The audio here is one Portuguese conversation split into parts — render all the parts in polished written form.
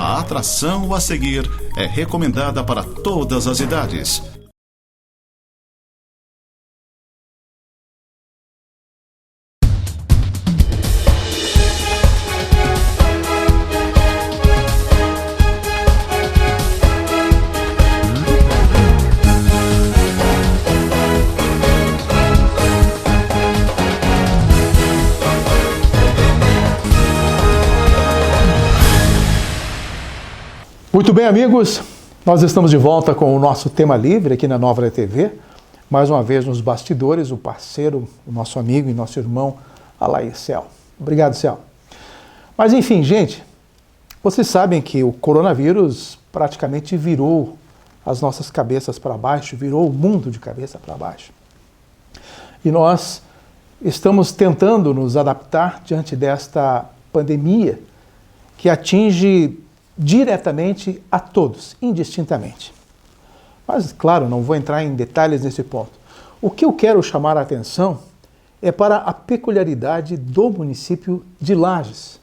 A atração a seguir é recomendada para todas as idades. Muito bem, amigos, nós estamos de volta com o nosso tema livre aqui na Nova TV. Mais uma vez nos bastidores, o parceiro, o nosso amigo e nosso irmão, Alair Cel. Obrigado, Cel. Mas enfim, gente, vocês sabem que o coronavírus praticamente virou as nossas cabeças para baixo, virou o mundo de cabeça para baixo. E nós estamos tentando nos adaptar diante desta pandemia que atinge diretamente a todos, indistintamente. Mas, claro, não vou entrar em detalhes nesse ponto. O que eu quero chamar a atenção é para a peculiaridade do município de Lages.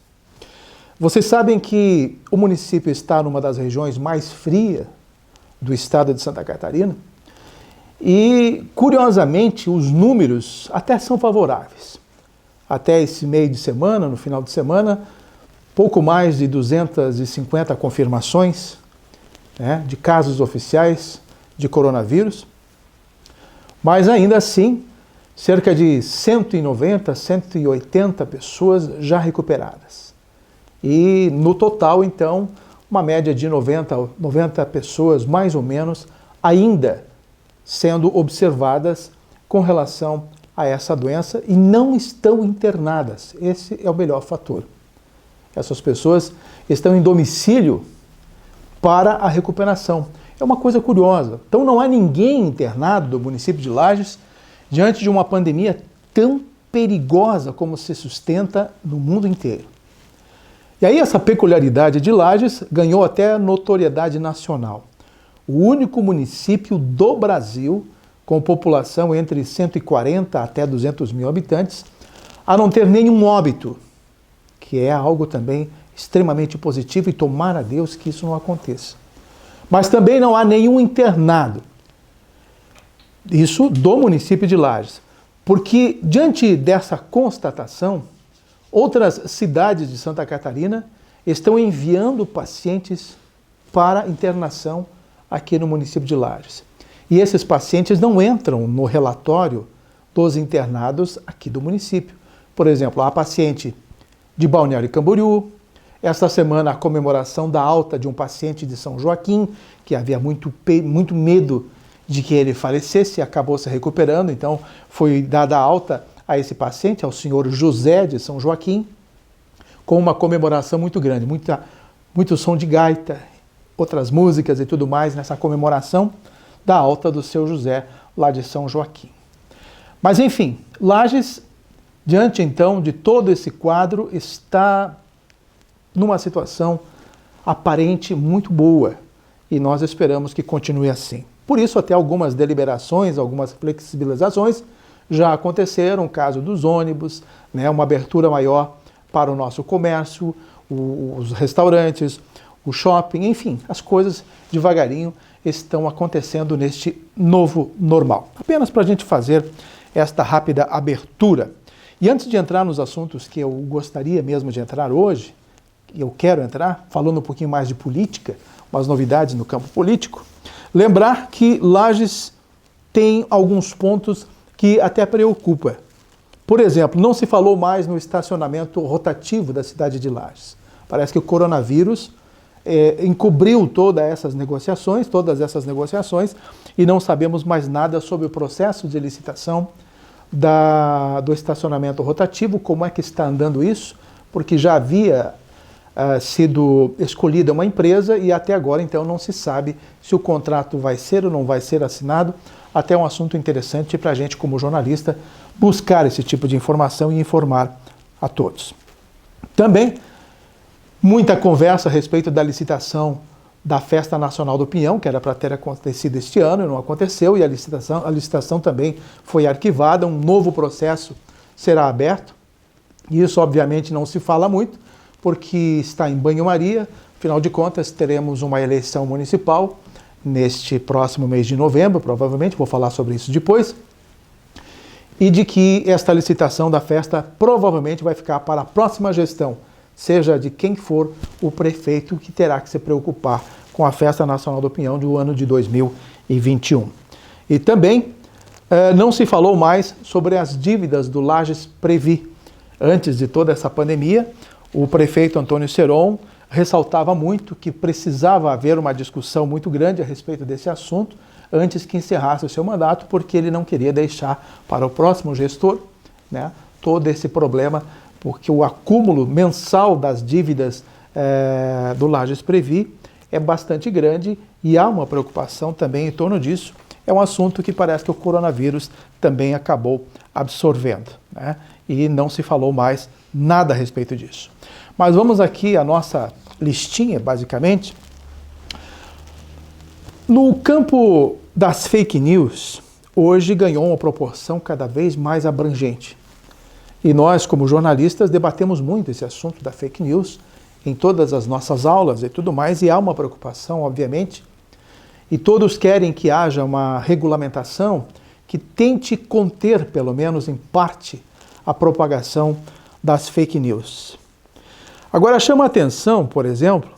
Vocês sabem que o município está numa das regiões mais frias do estado de Santa Catarina e, curiosamente, os números até são favoráveis. Até esse meio de semana, no final de semana, pouco mais de 250 confirmações, de casos oficiais de coronavírus, mas ainda assim, cerca de 190, 180 pessoas já recuperadas. E no total, então, uma média de 90 pessoas, mais ou menos, ainda sendo observadas com relação a essa doença e não estão internadas. Esse é o melhor fator. Essas pessoas estão em domicílio para a recuperação. É uma coisa curiosa. Então não há ninguém internado do município de Lages diante de uma pandemia tão perigosa como se sustenta no mundo inteiro. E aí essa peculiaridade de Lages ganhou até notoriedade nacional. O único município do Brasil com população entre 140 até 200 mil habitantes a não ter nenhum óbito, que é algo também extremamente positivo e tomara a Deus que isso não aconteça. Mas também não há nenhum internado. Isso do município de Lages. Porque diante dessa constatação, outras cidades de Santa Catarina estão enviando pacientes para internação aqui no município de Lages. E esses pacientes não entram no relatório dos internados aqui do município. Por exemplo, há paciente de Balneário Camboriú. Esta semana, a comemoração da alta de um paciente de São Joaquim, que havia muito medo de que ele falecesse e acabou se recuperando. Então, foi dada alta a esse paciente, ao senhor José de São Joaquim, com uma comemoração muito grande, muito som de gaita, outras músicas e tudo mais nessa comemoração da alta do seu José, lá de São Joaquim. Mas, enfim, Lages, diante, então, de todo esse quadro, está numa situação aparente muito boa e nós esperamos que continue assim. Por isso, até algumas deliberações, algumas flexibilizações já aconteceram, o caso dos ônibus, uma abertura maior para o nosso comércio, os restaurantes, o shopping, enfim, as coisas devagarinho estão acontecendo neste novo normal. Apenas para a gente fazer esta rápida abertura. E antes de entrar nos assuntos que eu gostaria mesmo de entrar hoje, eu quero entrar, falando um pouquinho mais de política, umas novidades no campo político, lembrar que Lages tem alguns pontos que até preocupa. Por exemplo, não se falou mais no estacionamento rotativo da cidade de Lages. Parece que o coronavírus encobriu todas essas negociações e não sabemos mais nada sobre o processo de licitação do estacionamento rotativo, como é que está andando isso, porque já havia sido escolhida uma empresa e até agora então não se sabe se o contrato vai ser ou não vai ser assinado. Até um assunto interessante para a gente como jornalista buscar esse tipo de informação e informar a todos. Também muita conversa a respeito da licitação da Festa Nacional do Pinhão, que era para ter acontecido este ano e não aconteceu, e a licitação também foi arquivada, um novo processo será aberto. E isso obviamente não se fala muito, porque está em banho-maria, Afinal de contas, teremos uma eleição municipal neste próximo mês de novembro, provavelmente, vou falar sobre isso depois, e de que esta licitação da festa provavelmente vai ficar para a próxima gestão, seja de quem for o prefeito que terá que se preocupar com a Festa Nacional do Pinhão do ano de 2021. E também não se falou mais sobre as dívidas do Lages Previ. Antes de toda essa pandemia, o prefeito Antônio Seron ressaltava muito que precisava haver uma discussão muito grande a respeito desse assunto antes que encerrasse o seu mandato, porque ele não queria deixar para o próximo gestor, né, todo esse problema, porque o acúmulo mensal das dívidas do Lages Previ é bastante grande e há uma preocupação também em torno disso. É um assunto que parece que o coronavírus também acabou absorvendo, né? E não se falou mais nada a respeito disso. Mas vamos aqui à nossa listinha, basicamente. No campo das fake news, hoje ganhou uma proporção cada vez mais abrangente. E nós, como jornalistas, debatemos muito esse assunto da fake news em todas as nossas aulas e tudo mais, e há uma preocupação, obviamente, e todos querem que haja uma regulamentação que tente conter, pelo menos em parte, a propagação das fake news. Agora chama a atenção, por exemplo,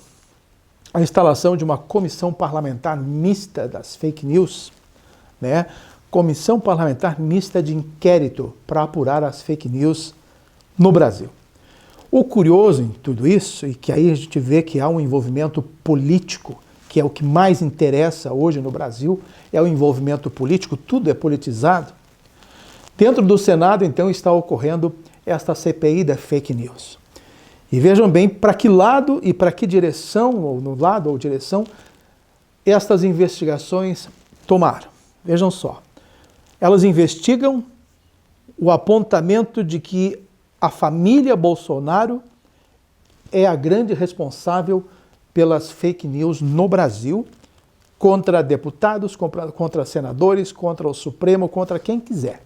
a instalação de uma comissão parlamentar mista das fake news, né? Comissão parlamentar mista de inquérito para apurar as fake news no Brasil. O curioso em tudo isso, e que aí a gente vê que há um envolvimento político, que é o que mais interessa hoje no Brasil, é o envolvimento político, tudo é politizado. Dentro do Senado, então, está ocorrendo esta CPI da fake news. E vejam bem para que lado e para que direção, ou no lado ou direção, estas investigações tomaram. Vejam só, elas investigam o apontamento de que a família Bolsonaro é a grande responsável pelas fake news no Brasil, contra deputados, contra senadores, contra o Supremo, contra quem quiser.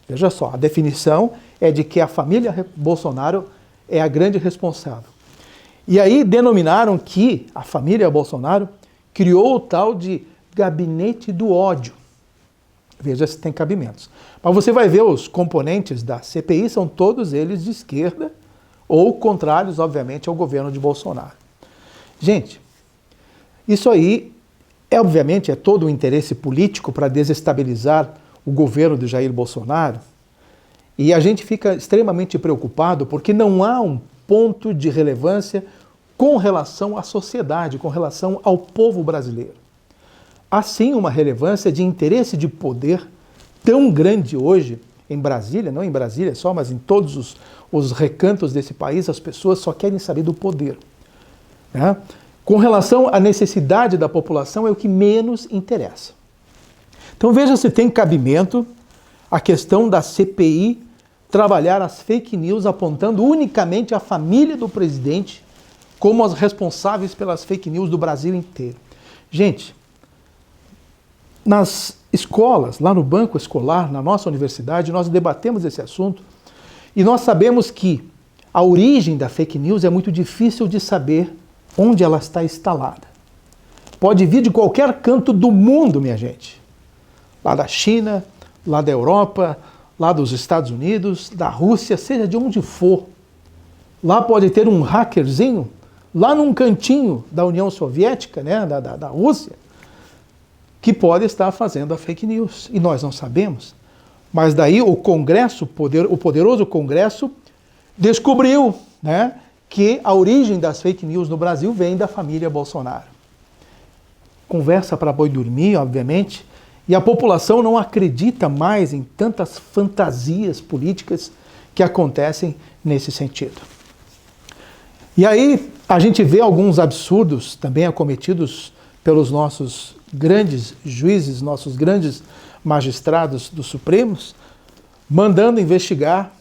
Veja só, a definição é de que a família Bolsonaro é a grande responsável. E aí denominaram que a família Bolsonaro criou o tal de gabinete do ódio. Veja se tem cabimentos. Mas você vai ver os componentes da CPI, são todos eles de esquerda ou contrários, obviamente, ao governo de Bolsonaro. Gente, isso aí, obviamente, é todo um interesse político para desestabilizar o governo de Jair Bolsonaro. E a gente fica extremamente preocupado porque não há um ponto de relevância com relação à sociedade, com relação ao povo brasileiro. Há sim uma relevância de interesse de poder tão grande hoje em Brasília, não em Brasília só, mas em todos os recantos desse país, as pessoas só querem saber do poder. Né? Com relação à necessidade da população é o que menos interessa. Então veja se tem cabimento a questão da CPI trabalhar as fake news apontando unicamente a família do presidente como as responsáveis pelas fake news do Brasil inteiro. Gente, nas escolas, lá no banco escolar, na nossa universidade, nós debatemos esse assunto e nós sabemos que a origem da fake news é muito difícil de saber onde ela está instalada. Pode vir de qualquer canto do mundo, minha gente. Lá da China, lá da Europa, lá dos Estados Unidos, da Rússia, seja de onde for. Lá pode ter um hackerzinho, lá num cantinho da União Soviética, né, da Rússia, que pode estar fazendo a fake news. E nós não sabemos. Mas daí o Congresso, o poderoso Congresso, descobriu, né, que a origem das fake news no Brasil vem da família Bolsonaro. Conversa para boi dormir, obviamente, e a população não acredita mais em tantas fantasias políticas que acontecem nesse sentido. E aí a gente vê alguns absurdos também acometidos pelos nossos grandes juízes, nossos grandes magistrados dos Supremos, mandando investigar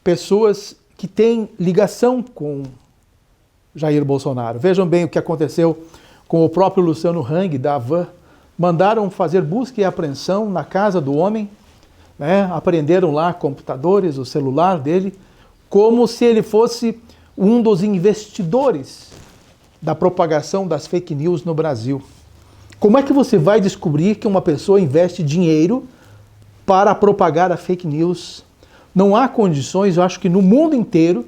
pessoas que têm ligação com Jair Bolsonaro. Vejam bem o que aconteceu com o próprio Luciano Hang, da Havan. Mandaram fazer busca e apreensão na casa do homem, né? Apreenderam lá computadores, o celular dele, como se ele fosse um dos investidores da propagação das fake news no Brasil. Como é que você vai descobrir que uma pessoa investe dinheiro para propagar a fake news? Não há condições, eu acho que no mundo inteiro,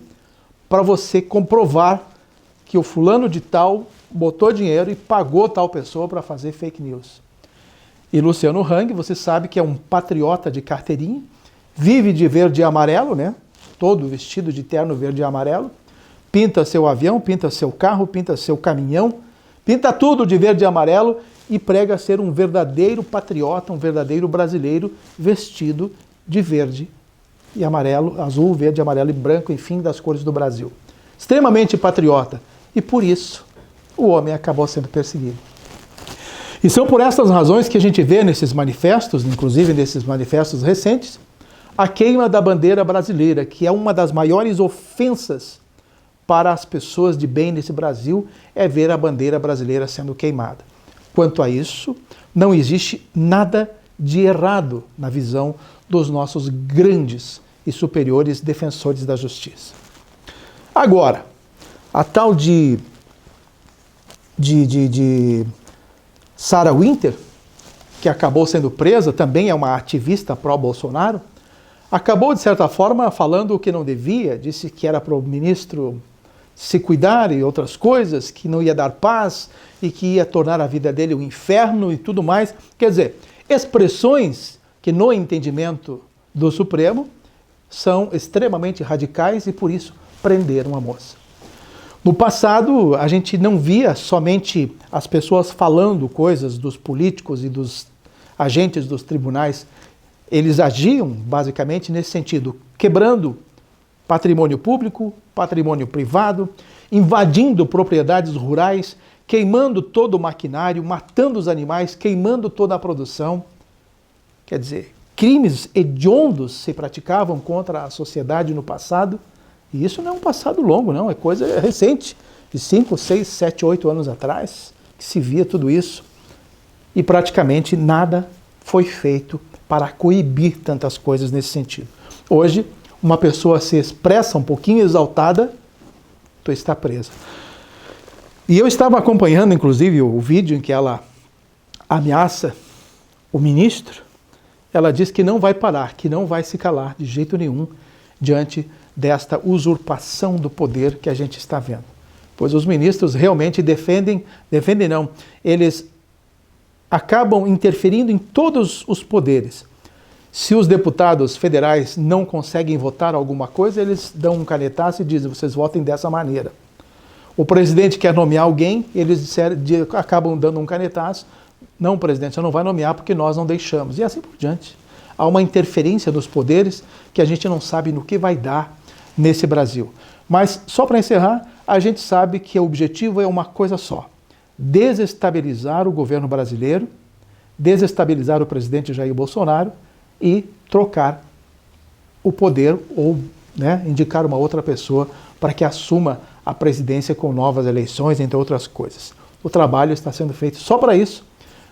para você comprovar que o fulano de tal botou dinheiro e pagou tal pessoa para fazer fake news. E Luciano Hang, você sabe que é um patriota de carteirinha, vive de verde e amarelo, né? Todo vestido de terno verde e amarelo, pinta seu avião, pinta seu carro, pinta seu caminhão, pinta tudo de verde e amarelo e prega ser um verdadeiro patriota, um verdadeiro brasileiro vestido de verde e amarelo, azul, verde, amarelo e branco, enfim, das cores do Brasil. Extremamente patriota. E por isso o homem acabou sendo perseguido. E são por essas razões que a gente vê nesses manifestos, inclusive nesses manifestos recentes, a queima da bandeira brasileira, que é uma das maiores ofensas para as pessoas de bem nesse Brasil, é ver a bandeira brasileira sendo queimada. Quanto a isso, não existe nada de errado na visão dos nossos grandes e superiores defensores da justiça. Agora, a tal de Sarah Winter, que acabou sendo presa, também é uma ativista pró-Bolsonaro, acabou, de certa forma, falando o que não devia, disse que era para o ministro se cuidar e outras coisas, que não ia dar paz e que ia tornar a vida dele um inferno e tudo mais. Quer dizer, expressões que no entendimento do Supremo são extremamente radicais e por isso prenderam a moça. No passado, a gente não via somente as pessoas falando coisas dos políticos e dos agentes dos tribunais. Eles agiam basicamente nesse sentido, quebrando patrimônio público, patrimônio privado, invadindo propriedades rurais, queimando todo o maquinário, matando os animais, queimando toda a produção. Quer dizer, crimes hediondos se praticavam contra a sociedade no passado, e isso não é um passado longo, não, é coisa recente, de 5, 6, 7, 8 anos atrás, que se via tudo isso, e praticamente nada foi feito para coibir tantas coisas nesse sentido. Hoje, uma pessoa se expressa um pouquinho exaltada, tu está presa. E eu estava acompanhando, inclusive, o vídeo em que ela ameaça o ministro. Ela diz que não vai parar, que não vai se calar de jeito nenhum diante desta usurpação do poder que a gente está vendo. Pois os ministros realmente defendem não, eles acabam interferindo em todos os poderes. Se os deputados federais não conseguem votar alguma coisa, eles dão um canetaço e dizem, vocês votem dessa maneira. O presidente quer nomear alguém, eles acabam dando um canetaço. Não, presidente, você não vai nomear porque nós não deixamos. E assim por diante. Há uma interferência dos poderes que a gente não sabe no que vai dar nesse Brasil. Mas, só para encerrar, a gente sabe que o objetivo é uma coisa só. Desestabilizar o governo brasileiro, desestabilizar o presidente Jair Bolsonaro e trocar o poder ou indicar uma outra pessoa para que assuma a presidência com novas eleições, entre outras coisas. O trabalho está sendo feito só para isso,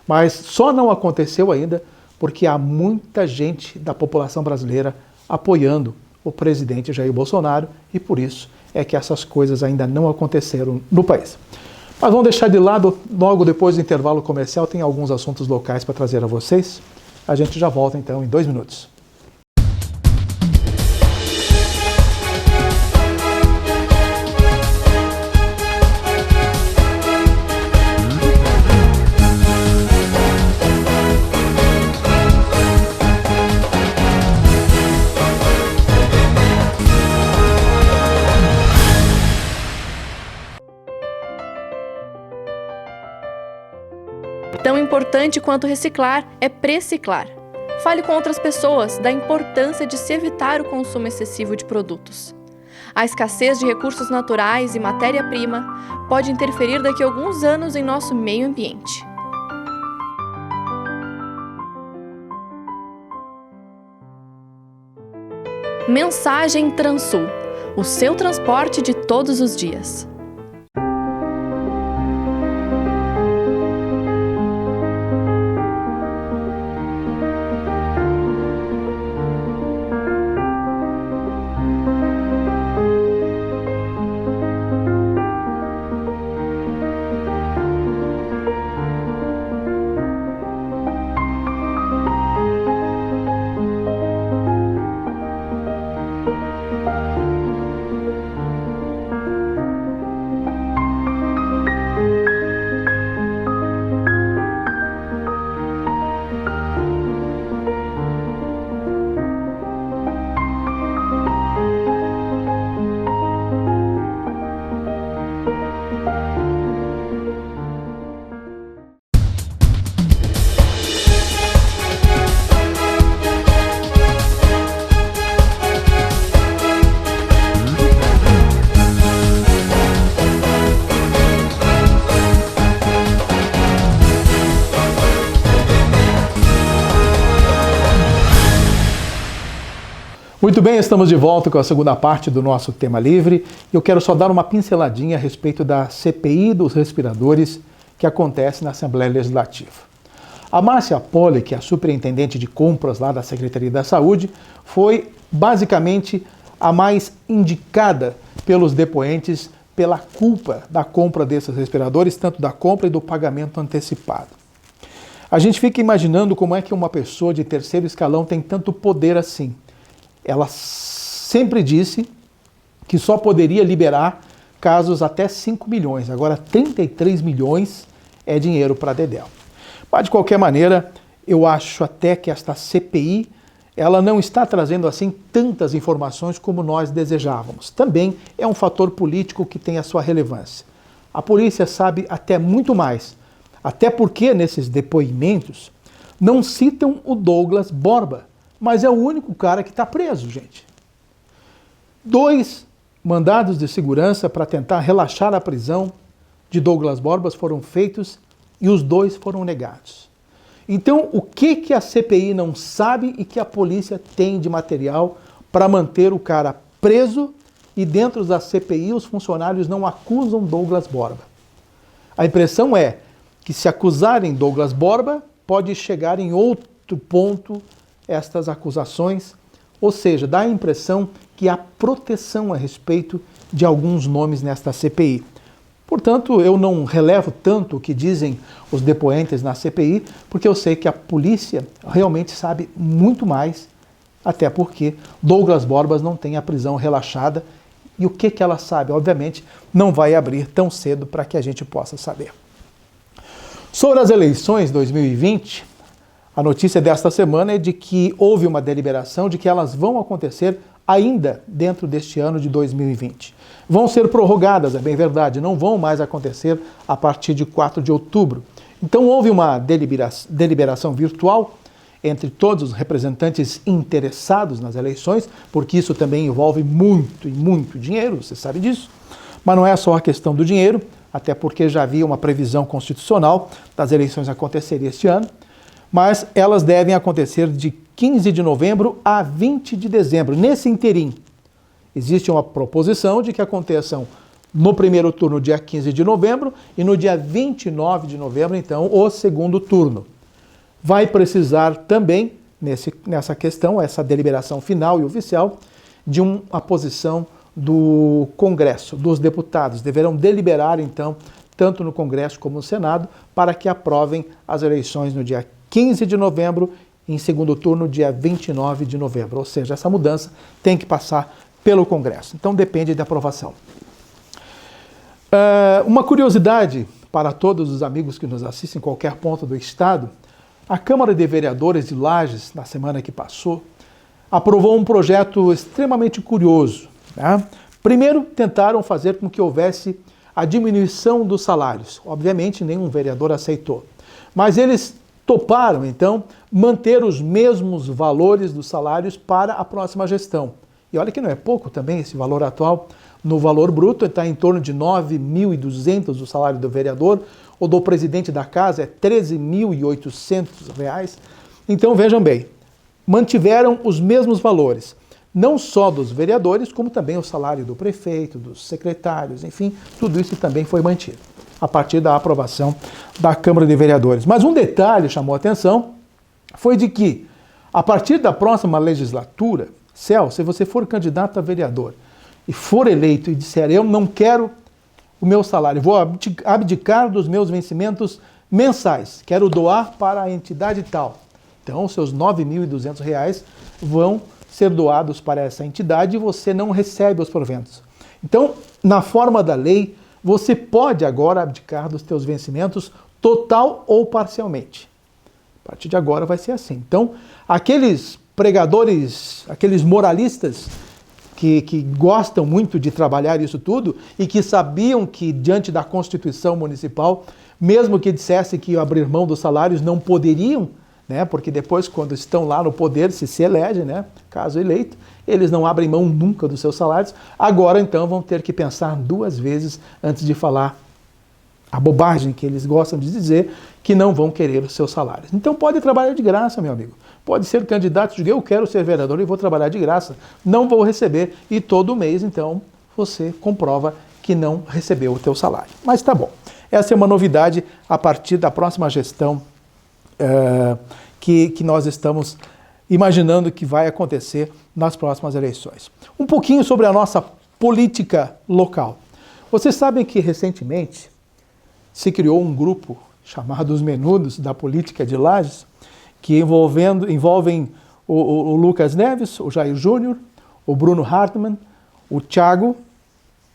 mas só não aconteceu ainda porque há muita gente da população brasileira apoiando o presidente Jair Bolsonaro e por isso é que essas coisas ainda não aconteceram no país. Mas vamos deixar de lado, logo depois do intervalo comercial tem alguns assuntos locais para trazer a vocês. A gente já volta então em 2 minutos. Tão importante quanto reciclar é preciclar. Fale com outras pessoas da importância de se evitar o consumo excessivo de produtos. A escassez de recursos naturais e matéria-prima pode interferir daqui a alguns anos em nosso meio ambiente. Mensagem Transul, o seu transporte de todos os dias. Muito bem, estamos de volta com a segunda parte do nosso tema livre. Eu quero só dar uma pinceladinha a respeito da CPI dos respiradores que acontece na Assembleia Legislativa. A Márcia Poli, que é a superintendente de compras lá da Secretaria da Saúde, foi basicamente a mais indicada pelos depoentes pela culpa da compra desses respiradores, tanto da compra e do pagamento antecipado. A gente fica imaginando como é que uma pessoa de terceiro escalão tem tanto poder assim. Ela sempre disse que só poderia liberar casos até 5 milhões. Agora 33 milhões é dinheiro para Dedéu. Mas de qualquer maneira, eu acho até que esta CPI, ela não está trazendo assim tantas informações como nós desejávamos. Também é um fator político que tem a sua relevância. A polícia sabe até muito mais, até porque nesses depoimentos não citam o Douglas Borba, mas é o único cara que está preso, gente. 2 mandados de segurança para tentar relaxar a prisão de Douglas Borba foram feitos e os 2 foram negados. Então, o que a CPI não sabe e que a polícia tem de material para manter o cara preso e dentro da CPI os funcionários não acusam Douglas Borba? A impressão é que se acusarem Douglas Borba, pode chegar em outro ponto estas acusações, ou seja, dá a impressão que há proteção a respeito de alguns nomes nesta CPI. Portanto, eu não relevo tanto o que dizem os depoentes na CPI, porque eu sei que a polícia realmente sabe muito mais, até porque Douglas Borba não tem a prisão relaxada. E o que ela sabe? Obviamente, não vai abrir tão cedo para que a gente possa saber. Sobre as eleições 2020, a notícia desta semana é de que houve uma deliberação de que elas vão acontecer ainda dentro deste ano de 2020. Vão ser prorrogadas, é bem verdade, não vão mais acontecer a partir de 4 de outubro. Então houve uma deliberação virtual entre todos os representantes interessados nas eleições, porque isso também envolve muito e muito dinheiro, você sabe disso. Mas não é só a questão do dinheiro, até porque já havia uma previsão constitucional das eleições acontecerem este ano, mas elas devem acontecer de 15 de novembro a 20 de dezembro. Nesse interim, existe uma proposição de que aconteçam no primeiro turno, dia 15 de novembro, e no dia 29 de novembro, então, o segundo turno. Vai precisar também, nessa questão, essa deliberação final e oficial, de uma posição do Congresso, dos deputados. Deverão deliberar, então, tanto no Congresso como no Senado, para que aprovem as eleições no dia 15 de novembro, em segundo turno, dia 29 de novembro. Ou seja, essa mudança tem que passar pelo Congresso. Então depende da aprovação. Uma curiosidade para todos os amigos que nos assistem em qualquer ponto do Estado, a Câmara de Vereadores de Lages, na semana que passou, aprovou um projeto extremamente curioso. Né? Primeiro, tentaram fazer com que houvesse a diminuição dos salários. Obviamente, nenhum vereador aceitou. Mas eles toparam, então, manter os mesmos valores dos salários para a próxima gestão. E olha que não é pouco também esse valor atual. No valor bruto está em torno de R$ 9.200 o salário do vereador, o do presidente da casa é R$ 13.800. Então vejam bem, mantiveram os mesmos valores, não só dos vereadores, como também o salário do prefeito, dos secretários, enfim, tudo isso também foi mantido, a partir da aprovação da Câmara de Vereadores. Mas um detalhe chamou a atenção, foi de que, a partir da próxima legislatura, se você for candidato a vereador e for eleito e disser, eu não quero o meu salário, vou abdicar dos meus vencimentos mensais, quero doar para a entidade tal. Então, os seus R$ 9.200 vão ser doados para essa entidade e você não recebe os proventos. Então, na forma da lei, você pode agora abdicar dos seus vencimentos total ou parcialmente. A partir de agora vai ser assim. Então, aqueles pregadores, aqueles moralistas que gostam muito de trabalhar isso tudo e que sabiam que, diante da Constituição Municipal, mesmo que dissessem que abrir mão dos salários não poderiam, né, porque depois, quando estão lá no poder, se elegem, né, caso eleito, eles não abrem mão nunca dos seus salários. Agora, então, vão ter que pensar 2 vezes antes de falar a bobagem que eles gostam de dizer, que não vão querer os seus salários. Então pode trabalhar de graça, meu amigo. Pode ser candidato, dizer, eu quero ser vereador e vou trabalhar de graça. Não vou receber. E todo mês, então, você comprova que não recebeu o teu salário. Mas tá bom. Essa é uma novidade a partir da próxima gestão que nós estamos imaginando que vai acontecer nas próximas eleições. Um pouquinho sobre a nossa política local. Vocês sabem que recentemente se criou um grupo chamado Os Menudos da Política de Lages, que envolvem o Lucas Neves, o Jair Júnior, o Bruno Hartmann, o Thiago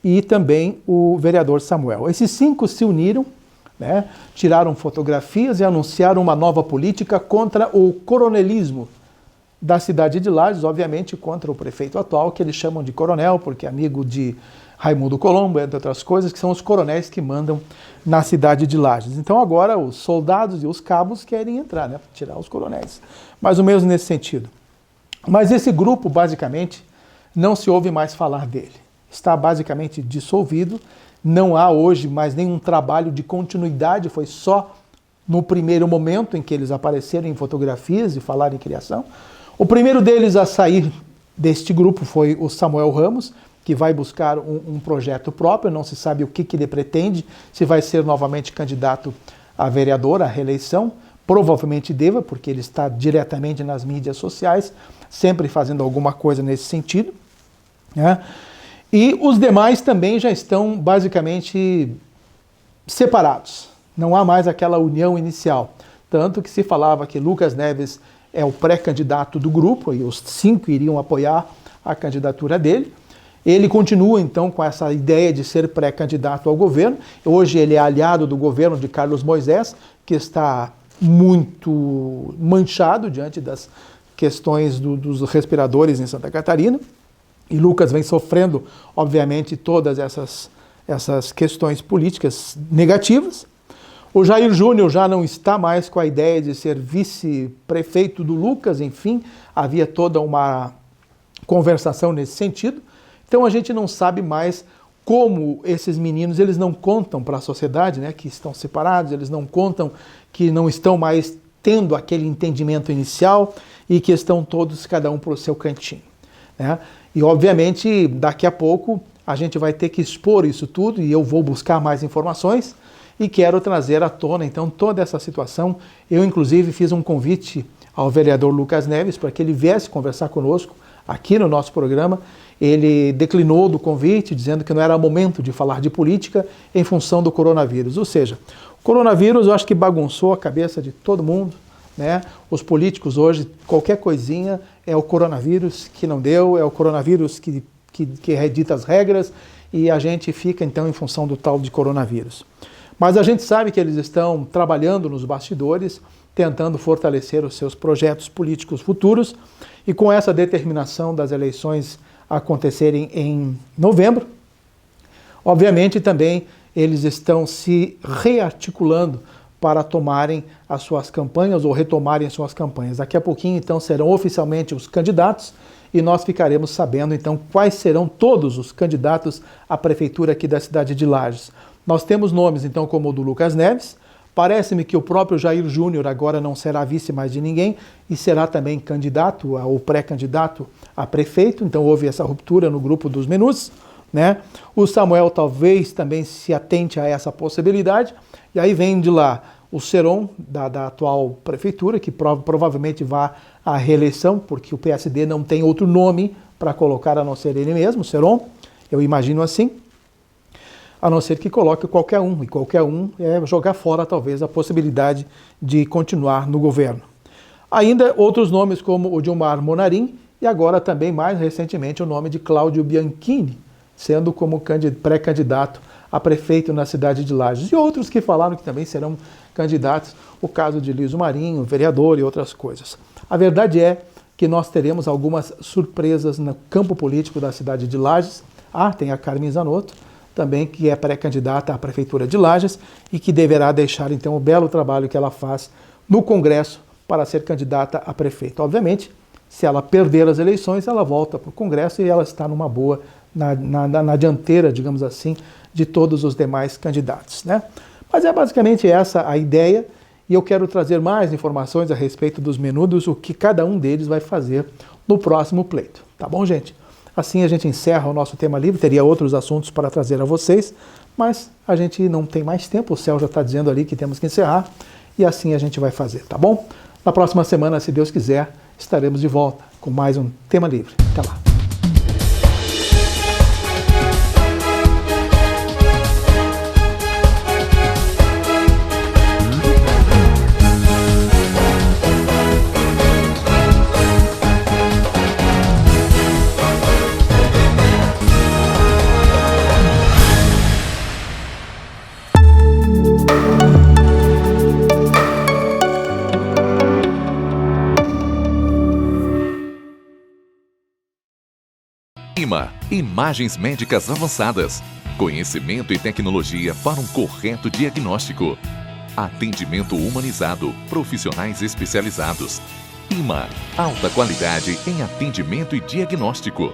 e também o vereador Samuel. Esses 5 se uniram, né, tiraram fotografias e anunciaram uma nova política contra o coronelismo da cidade de Lages, obviamente contra o prefeito atual, que eles chamam de coronel, porque é amigo de Raimundo Colombo, entre outras coisas, que são os coronéis que mandam na cidade de Lages. Então agora os soldados e os cabos querem entrar, né, tirar os coronéis. Mais ou menos nesse sentido. Mas esse grupo, basicamente, não se ouve mais falar dele. Está basicamente dissolvido, não há hoje mais nenhum trabalho de continuidade, foi só no primeiro momento em que eles apareceram em fotografias e falaram em criação. O primeiro deles a sair deste grupo foi o Samuel Ramos, que vai buscar um projeto próprio, não se sabe o que ele pretende, se vai ser novamente candidato a vereador, à reeleição, provavelmente deva, porque ele está diretamente nas mídias sociais, sempre fazendo alguma coisa nesse sentido, né? E os demais também já estão basicamente separados, não há mais aquela união inicial, tanto que se falava que Lucas Neves é o pré-candidato do grupo, e os 5 iriam apoiar a candidatura dele. Ele continua, então, com essa ideia de ser pré-candidato ao governo. Hoje ele é aliado do governo de Carlos Moisés, que está muito manchado diante das questões dos respiradores em Santa Catarina. E Lucas vem sofrendo, obviamente, todas essas questões políticas negativas. O Jair Júnior já não está mais com a ideia de ser vice-prefeito do Lucas, enfim, havia toda uma conversação nesse sentido. Então a gente não sabe mais como esses meninos, eles não contam para a sociedade, né, que estão separados, eles não contam que não estão mais tendo aquele entendimento inicial e que estão todos, cada um para o seu cantinho, né? E obviamente daqui a pouco a gente vai ter que expor isso tudo e eu vou buscar mais informações e quero trazer à tona então toda essa situação. Eu inclusive fiz um convite ao vereador Lucas Neves para que ele viesse conversar conosco aqui no nosso programa. Ele declinou do convite, dizendo que não era momento de falar de política em função do coronavírus. Ou seja, o coronavírus eu acho que bagunçou a cabeça de todo mundo, né? Os políticos hoje, qualquer coisinha é o coronavírus que não deu, é o coronavírus que redita as regras e a gente fica então em função do tal de coronavírus. Mas a gente sabe que eles estão trabalhando nos bastidores, tentando fortalecer os seus projetos políticos futuros e com essa determinação das eleições acontecerem em novembro, obviamente também eles estão se rearticulando para tomarem as suas campanhas ou retomarem suas campanhas. Daqui a pouquinho, então, serão oficialmente os candidatos e nós ficaremos sabendo, então, quais serão todos os candidatos à prefeitura aqui da cidade de Lages. Nós temos nomes, então, como o do Lucas Neves. Parece-me que o próprio Jair Júnior agora não será vice mais de ninguém e será também candidato ou pré-candidato a prefeito, então houve essa ruptura no grupo dos menus, né? O Samuel talvez também se atente a essa possibilidade, e aí vem de lá o Seron, da atual prefeitura, que provavelmente vá à reeleição, porque o PSD não tem outro nome para colocar a não ser ele mesmo, Seron, eu imagino assim, a não ser que coloque qualquer um, e qualquer um é jogar fora talvez a possibilidade de continuar no governo. Ainda outros nomes como o Dilmar Monarim, e agora também mais recentemente o nome de Cláudio Bianchini, sendo como pré-candidato a prefeito na cidade de Lages. E outros que falaram que também serão candidatos, o caso de Liso Marinho, vereador e outras coisas. A verdade é que nós teremos algumas surpresas no campo político da cidade de Lages. Tem a Carmen Zanotto, também que é pré-candidata à prefeitura de Lages e que deverá deixar então o belo trabalho que ela faz no Congresso para ser candidata a prefeito. Obviamente, se ela perder as eleições, ela volta para o Congresso e ela está numa boa, na dianteira, digamos assim, de todos os demais candidatos, né? Mas é basicamente essa a ideia, e eu quero trazer mais informações a respeito dos menudos, o que cada um deles vai fazer no próximo pleito. Tá bom, gente? Assim a gente encerra o nosso tema livre, teria outros assuntos para trazer a vocês, mas a gente não tem mais tempo, o Céu já está dizendo ali que temos que encerrar, e assim a gente vai fazer, tá bom? Na próxima semana, se Deus quiser, estaremos de volta com mais um tema livre. Até lá! Imagens médicas avançadas. Conhecimento e tecnologia para um correto diagnóstico. Atendimento humanizado. Profissionais especializados. Alta qualidade em atendimento e diagnóstico.